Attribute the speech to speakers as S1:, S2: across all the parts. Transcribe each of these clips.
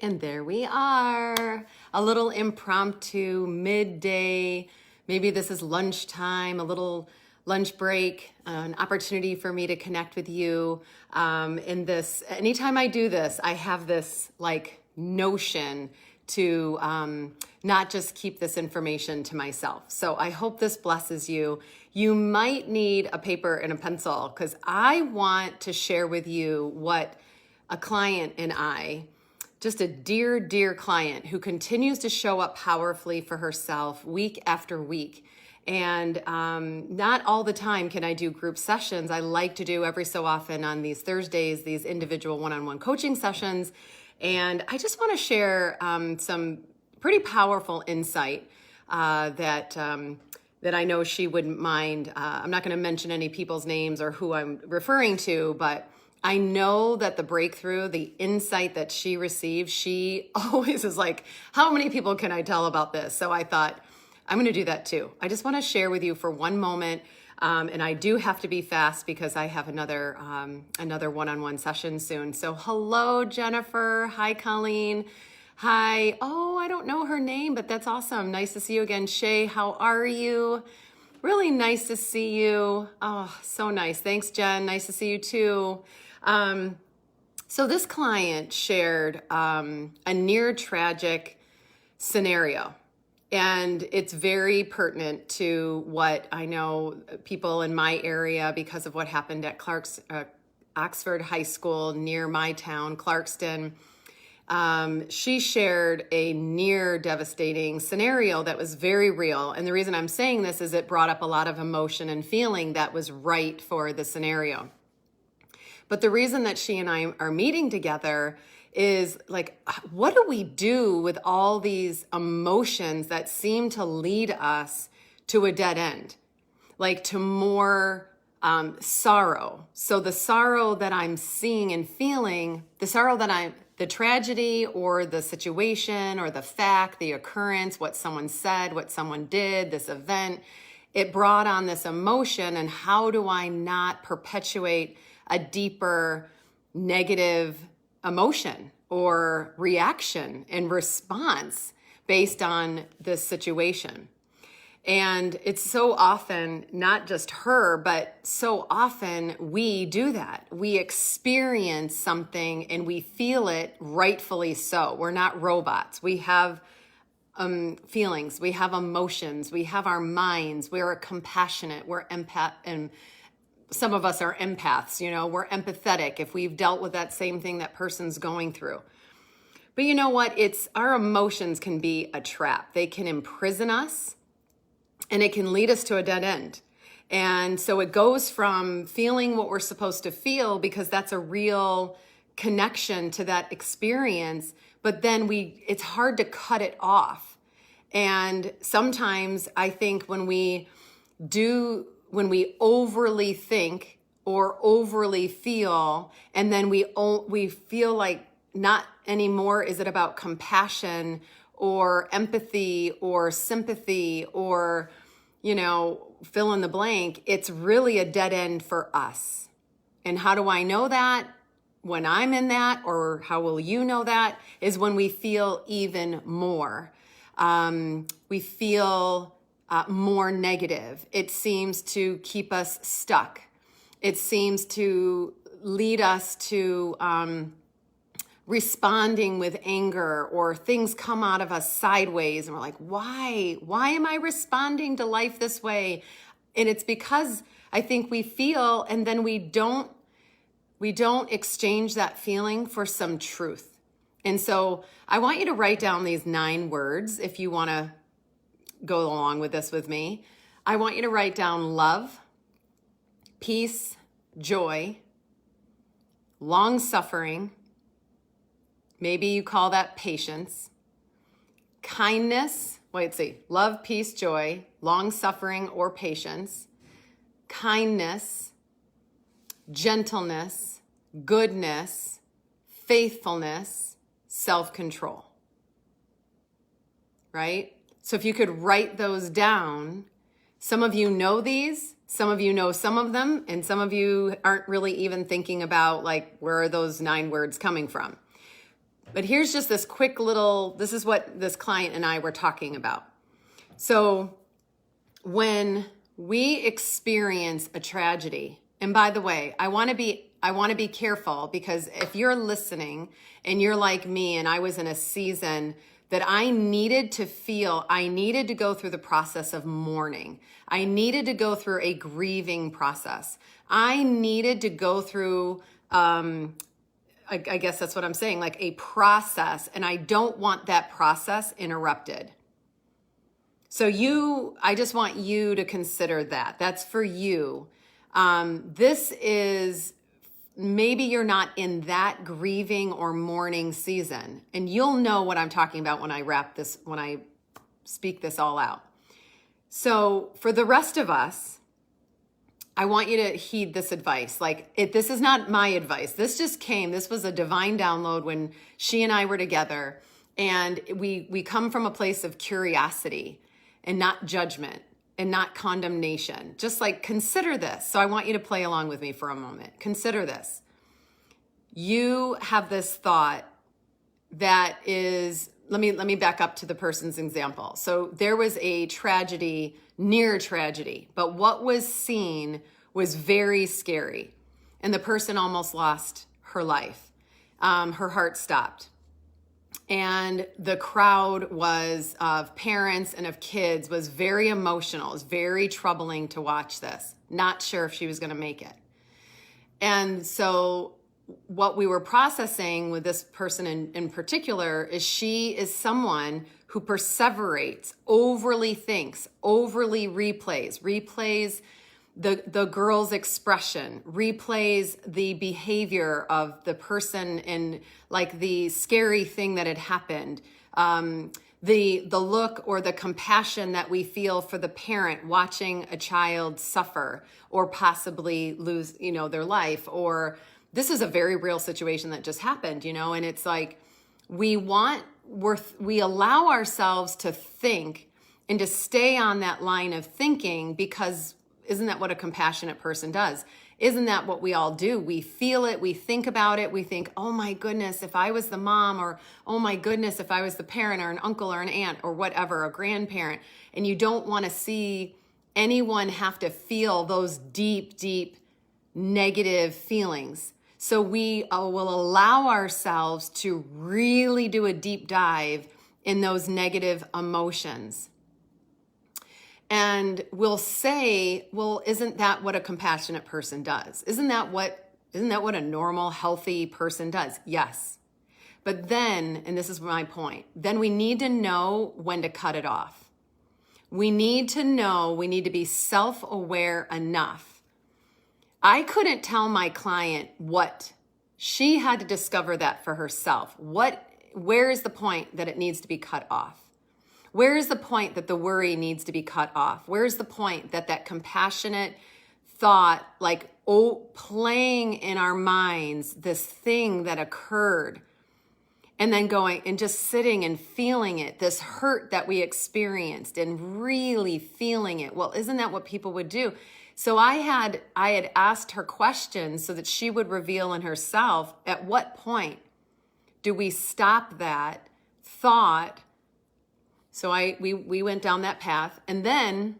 S1: And there we are, a little impromptu midday. Maybe this is lunchtime, a little lunch break, an opportunity for me to connect with you. In this, anytime I do this, I have this like notion to not just keep this information to myself. So I hope this blesses you. You might need a paper and a pencil because I want to share with you what a client and I, just a dear, dear client who continues to show up powerfully for herself week after week. And not all the time can I do group sessions. I like to do every so often on these Thursdays, these individual one-on-one coaching sessions. And I just want to share some pretty powerful insight that I know she wouldn't mind. I'm not going to mention any people's names or who I'm referring to, but I know that the breakthrough, the insight that she received, she always is like, how many people can I tell about this? So I thought, I'm going to do that too. I just want to share with you for one moment. And I do have to be fast because I have another one-on-one session soon. So hello, Jennifer. Hi, Colleen. Hi. Oh, I don't know her name, but that's awesome. Nice to see you again. Shay, how are you? Really nice to see you. Oh, so nice. Thanks, Jen. Nice to see you too. So this client shared a near tragic scenario, and it's very pertinent to what I know people in my area because of what happened at Oxford High School near my town, Clarkston. She shared a near devastating scenario that was very real. And the reason I'm saying this is it brought up a lot of emotion and feeling that was right for the scenario. But the reason that she and I are meeting together is like, what do we do with all these emotions that seem to lead us to a dead end? Like to more sorrow. So the sorrow that I'm seeing and feeling, the tragedy or the situation or the fact, the occurrence, what someone said, what someone did, this event, it brought on this emotion. And how do I not perpetuate a deeper negative emotion or reaction and response based on this situation? And it's so often not just her, but so often we do that. We experience something and we feel it rightfully so. We're not robots. We have feelings, we have emotions, we have our minds, we're compassionate, we're empath, and some of us are empaths, we're empathetic if we've dealt with that same thing that person's going through. But you know what? Our emotions can be a trap. They can imprison us and it can lead us to a dead end. And so it goes from feeling what we're supposed to feel because that's a real connection to that experience, but then it's hard to cut it off. And sometimes I think when we overly think or overly feel, and then we feel like not anymore is it about compassion or empathy or sympathy or, fill in the blank, it's really a dead end for us. And how do I know that? When I'm in that, or how will you know that, is when we feel even more. We feel more negative. It seems to keep us stuck. It seems to lead us to responding with anger, or things come out of us sideways and we're like, why am I responding to life this way? And it's because I think we feel, and then we don't exchange that feeling for some truth. And so I want you to write down these 9 words if you want to go along with this with me. I want you to write down love, peace, joy, long-suffering. Maybe you call that patience, kindness. Love, peace, joy, long-suffering or patience, kindness, gentleness, goodness, faithfulness, self-control. Right? So if you could write those down, some of you know these, some of you know some of them, and some of you aren't really even thinking about where are those 9 words coming from. But here's just this quick little, this is what this client and I were talking about. So when we experience a tragedy, and by the way, I want to be careful, because if you're listening and you're like me and I was in a season that I needed to go through the process of mourning. I needed to go through a grieving process. I needed to go through, I guess that's what I'm saying, like a process, and I don't want that process interrupted. So I just want you to consider that. That's for you. This is, maybe you're not in that grieving or mourning season, and you'll know what I'm talking about when I speak this all out. So for the rest of us, I want you to heed this advice. This is not my advice. This was a divine download when she and I were together, and we come from a place of curiosity and not judgment and not condemnation. Just consider this. So I want you to play along with me for a moment. Consider this. You have this thought that is, let me back up to the person's example. So there was a tragedy, near tragedy, but what was seen was very scary. And the person almost lost her life. Her heart stopped. And the crowd of parents and of kids was very emotional. It was very troubling to watch this. Not sure if she was going to make it. And so what we were processing with this person in particular is she is someone who perseverates, overly thinks, overly replays the girl's expression, replays the behavior of the person in the scary thing that had happened, the look or the compassion that we feel for the parent watching a child suffer or possibly lose, their life. Or this is a very real situation that just happened, and it's we allow ourselves to think and to stay on that line of thinking, because isn't that what a compassionate person does? Isn't that what we all do? We feel it, we think about it, we think, oh my goodness, if I was the mom, or oh my goodness, if I was the parent or an uncle or an aunt or whatever, a grandparent, and you don't want to see anyone have to feel those deep, deep negative feelings. So we will allow ourselves to really do a deep dive in those negative emotions. And we'll say, well, isn't that what a compassionate person does? Isn't that what a normal, healthy person does? Yes. But then, and this is my point, then we need to know when to cut it off. We need to be self-aware enough. I couldn't tell my client what. She had to discover that for herself. Where is the point that it needs to be cut off? Where is the point that the worry needs to be cut off? Where is the point that compassionate thought, playing in our minds, this thing that occurred, and then going and just sitting and feeling it, this hurt that we experienced and really feeling it? Well, isn't that what people would do? So I had asked her questions so that she would reveal in herself, at what point do we stop that thought? So we went down that path. And then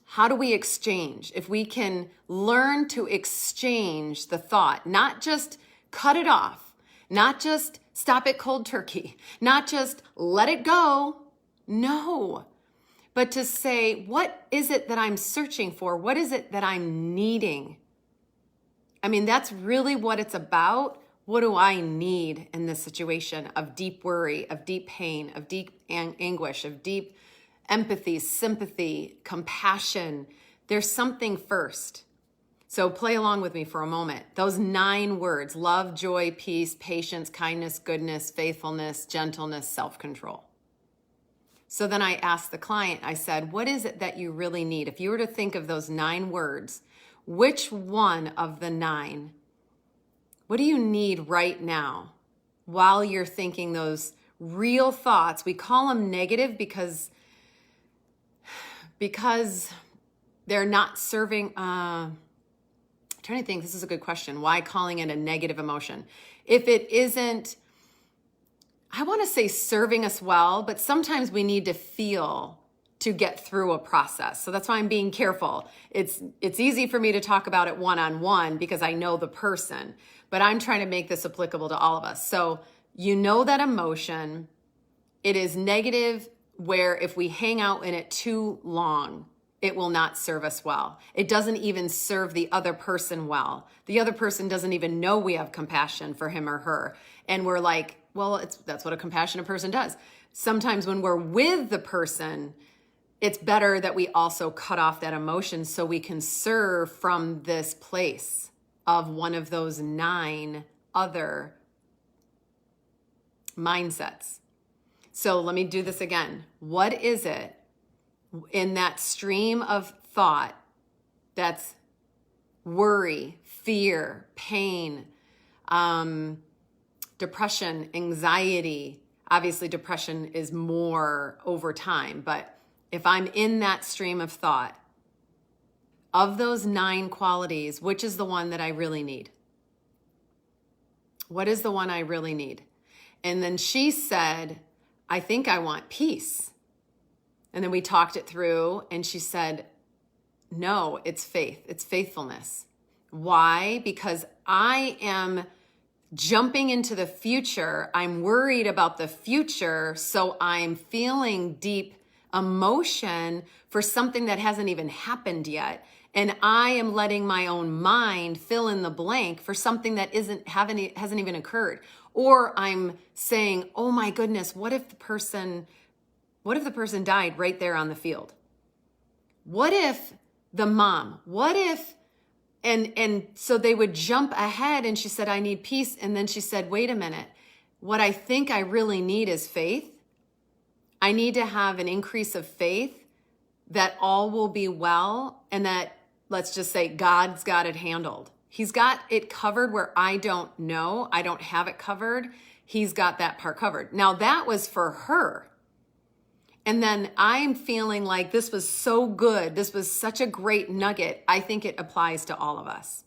S1: how do we exchange? If we can learn to exchange the thought, not just cut it off, not just stop it cold turkey, not just let it go. No. But to say, what is it that I'm searching for? What is it that I'm needing? I mean, that's really what it's about. What do I need in this situation of deep worry, of deep pain, of deep anguish, of deep empathy, sympathy, compassion? There's something first. So play along with me for a moment. Those 9 words: love, joy, peace, patience, kindness, goodness, faithfulness, gentleness, self-control. So then I asked the client, I said, what is it that you really need? If you were to think of those 9 words, which one of the 9? What do you need right now while you're thinking those real thoughts? We call them negative because they're not serving. I'm trying to think, this is a good question. Why calling it a negative emotion? If it isn't I want to say serving us well, but sometimes we need to feel to get through a process. So that's why I'm being careful. It's easy for me to talk about it one-on-one because I know the person, but I'm trying to make this applicable to all of us. So you know that emotion, it is negative where if we hang out in it too long, it will not serve us well. It doesn't even serve the other person well. The other person doesn't even know we have compassion for him or her. And we're like, well, that's what a compassionate person does. Sometimes when we're with the person, it's better that we also cut off that emotion so we can serve from this place of one of those 9 other mindsets. So let me do this again. What is it in that stream of thought that's worry, fear, pain, depression, anxiety? Obviously, depression is more over time, but if I'm in that stream of thought, of those 9 qualities, which is the one that I really need? What is the one I really need? And then she said, I think I want peace. And then we talked it through and she said, no, it's faith. It's faithfulness. Why? Because I am jumping into the future. I'm worried about the future. So I'm feeling deep emotion for something that hasn't even happened yet. And I am letting my own mind fill in the blank for something that hasn't even occurred. Or I'm saying, oh my goodness, what if the person died right there on the field? What if the mom, and so they would jump ahead and she said, I need peace. And then she said, wait a minute, what I think I really need is faith. I need to have an increase of faith that all will be well and that, let's just say, God's got it handled. He's got it covered where I don't know. I don't have it covered. He's got that part covered. Now that was for her. And then I'm feeling like this was so good. This was such a great nugget. I think it applies to all of us.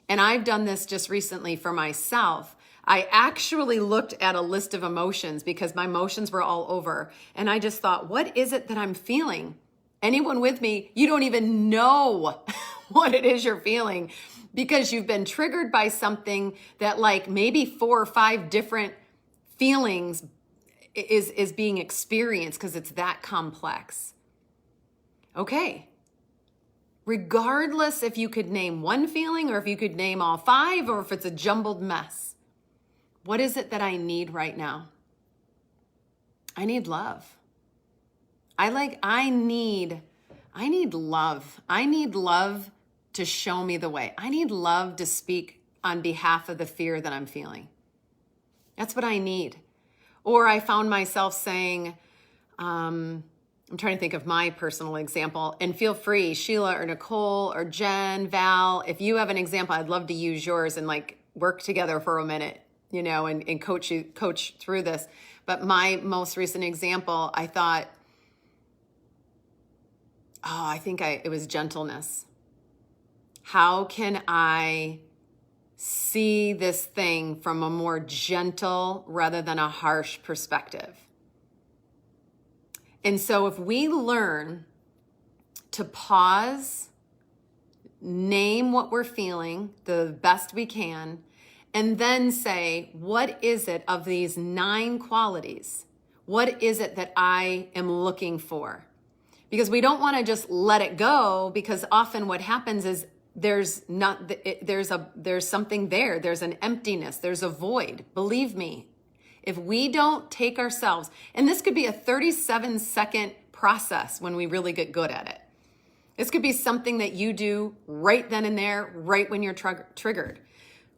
S1: And I've done this just recently for myself. I actually looked at a list of emotions because my emotions were all over. And I just thought, what is it that I'm feeling? Anyone with me, you don't even know what it is you're feeling because you've been triggered by something that like maybe 4 or 5 different feelings is being experienced because it's that complex. Okay. Regardless if you could name one feeling or if you could name all 5 or if it's a jumbled mess, what is it that I need right now? I need love. I need love. I need love to show me the way. I need love to speak on behalf of the fear that I'm feeling. That's what I need. Or I found myself saying, I'm trying to think of my personal example, and feel free, Sheila or Nicole or Jen, Val, if you have an example, I'd love to use yours and like work together for a minute, and coach through this. But my most recent example, I thought, it was gentleness. How can I see this thing from a more gentle rather than a harsh perspective? And so if we learn to pause, name what we're feeling the best we can, and then say, what is it of these 9 qualities? What is it that I am looking for? Because we don't want to just let it go, because often what happens is there's something there. There's an emptiness. There's a void. Believe me, if we don't take ourselves, and this could be a 37-second process when we really get good at it. This could be something that you do right then and there, right when you're triggered.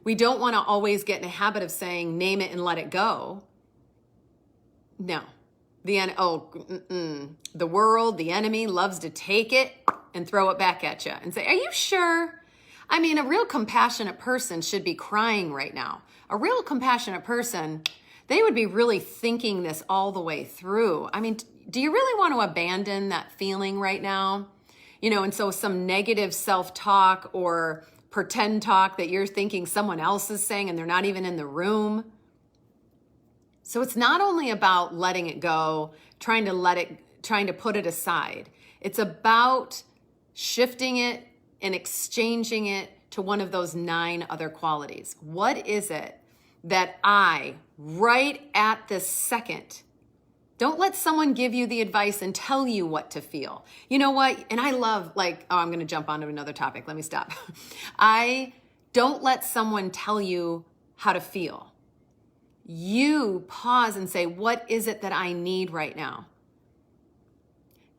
S1: We don't want to always get in a habit of saying, name it and let it go. No. The world, the enemy loves to take it and throw it back at you and say, are you sure? I mean, a real compassionate person should be crying right now. A real compassionate person, they would be really thinking this all the way through. I mean, do you really want to abandon that feeling right now? And so some negative self-talk or pretend talk that you're thinking someone else is saying and they're not even in the room. So it's not only about letting it go, trying to put it aside. It's about shifting it and exchanging it to one of those 9 other qualities. What is it that I, right at this second, don't let someone give you the advice and tell you what to feel. You know what? And I love, I'm going to jump onto another topic. Let me stop. I don't let someone tell you how to feel. You pause and say, what is it that I need right now?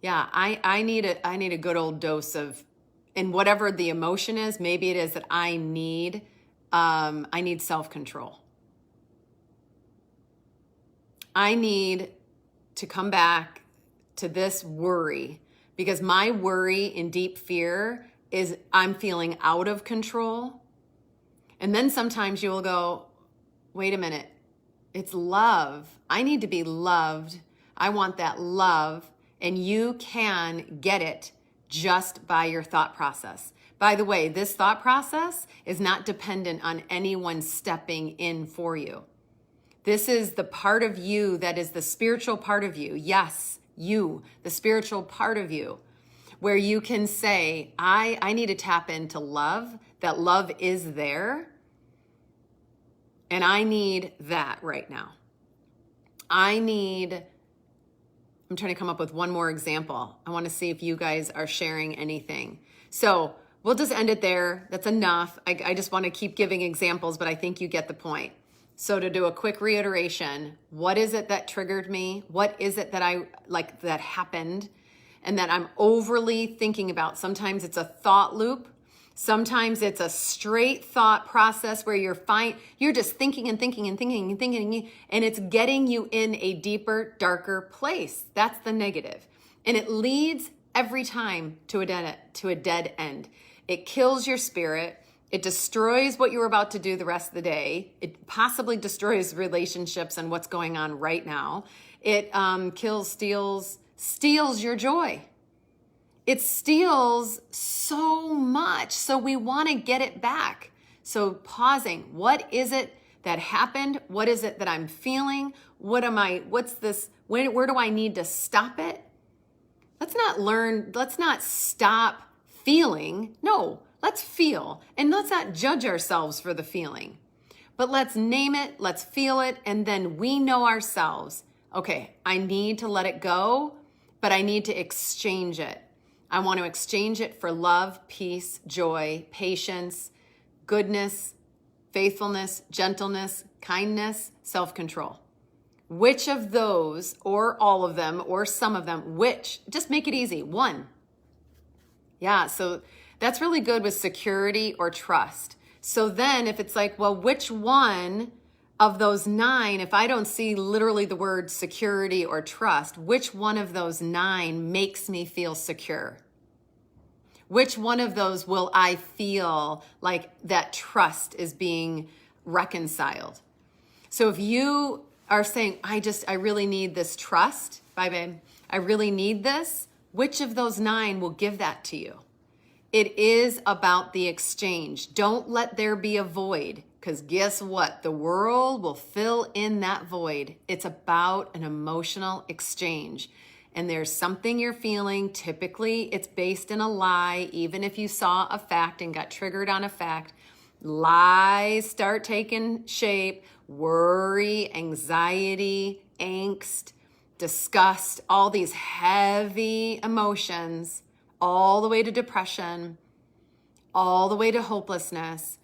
S1: Yeah, I need a good old dose of, and whatever the emotion is, maybe it is that I need self-control. I need to come back to this worry, because my worry in deep fear is I'm feeling out of control. And then sometimes you will go, wait a minute, it's love. I need to be loved. I want that love. And you can get it just by your thought process. By the way, this thought process is not dependent on anyone stepping in for you. This is the part of you that is the spiritual part of you. Yes, you, the spiritual part of you, where you can say, I need to tap into love, that love is there, and I need that right now. I'm trying to come up with one more example. I want to see if you guys are sharing anything. So we'll just end it there. That's enough. I just want to keep giving examples, but I think you get the point. So to do a quick reiteration, what is it that triggered me? What is it that happened and that I'm overly thinking about? Sometimes it's a thought loop. Sometimes it's a straight thought process where you're just thinking and thinking and thinking and thinking, and it's getting you in a deeper, darker place. That's the negative. And it leads every time to a dead end. It kills your spirit. It destroys what you were about to do the rest of the day. It possibly destroys relationships and what's going on right now. It steals your joy. It steals so much. So we want to get it back. So pausing, what is it that happened? What is it that I'm feeling? What's this? Where do I need to stop it? Let's not stop feeling. No. Let's feel, and let's not judge ourselves for the feeling, but let's name it, let's feel it, and then we know ourselves. Okay, I need to let it go, but I need to exchange it. I want to exchange it for love, peace, joy, patience, goodness, faithfulness, gentleness, kindness, self-control. Which of those, or all of them, or some of them, just make it easy, 1. Yeah, so that's really good with security or trust. So then if it's like, well, which one of those 9, if I don't see literally the word security or trust, which one of those 9 makes me feel secure? Which one of those will I feel like that trust is being reconciled? So if you are saying, I really need this trust, bye babe, I really need this, which of those 9 will give that to you? It is about the exchange. Don't let there be a void, because guess what? The world will fill in that void. It's about an emotional exchange. And there's something you're feeling. Typically, it's based in a lie. Even if you saw a fact and got triggered on a fact, lies start taking shape. Worry, anxiety, angst, disgust, all these heavy emotions, all the way to depression, all the way to hopelessness,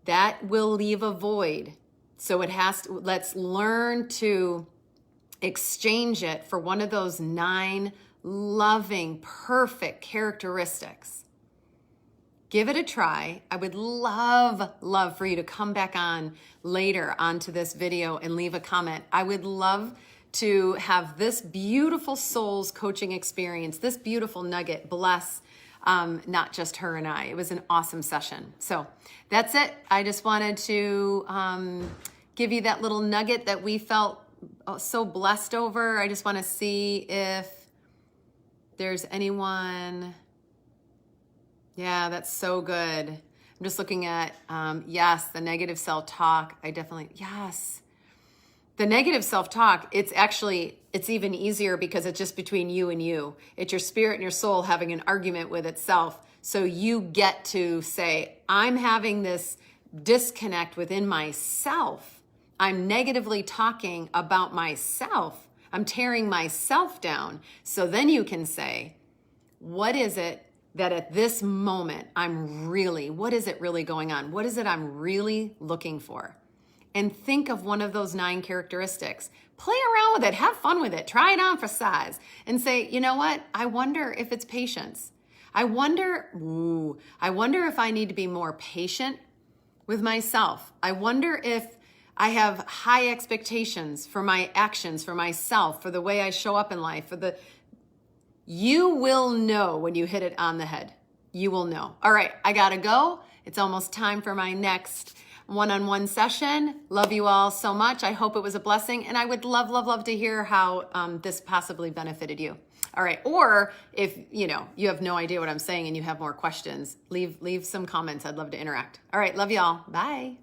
S1: that will leave a void. So let's learn to exchange it for one of those 9 loving, perfect characteristics. Give it a try. I would love for you to come back on later onto this video and leave a comment. I would love to have this beautiful soul's coaching experience, this beautiful nugget bless not just her and I. It was an awesome session. So that's it. I just wanted to give you that little nugget that we felt so blessed over. I just want to see if there's anyone. Yeah, that's so good. I'm just looking at, yes, the negative self-talk. Yes. The negative self-talk, it's even easier because it's just between you and you. It's your spirit and your soul having an argument with itself. So you get to say, I'm having this disconnect within myself. I'm negatively talking about myself. I'm tearing myself down. So then you can say, what is it that at this moment what is it really going on? What is it I'm really looking for? And think of one of those 9 characteristics. Play around with it, have fun with it, try it on for size, and say, you know what? I wonder if it's patience. I wonder if I need to be more patient with myself. I wonder if I have high expectations for my actions, for myself, for the way I show up in life, you will know when you hit it on the head. You will know. All right, I gotta go. It's almost time for my next one-on-one session. Love you all so much. I hope it was a blessing, and I would love, love, love to hear how this possibly benefited you. All right, or if you have no idea what I'm saying and you have more questions, leave some comments. I'd love to interact. All right, love y'all. Bye.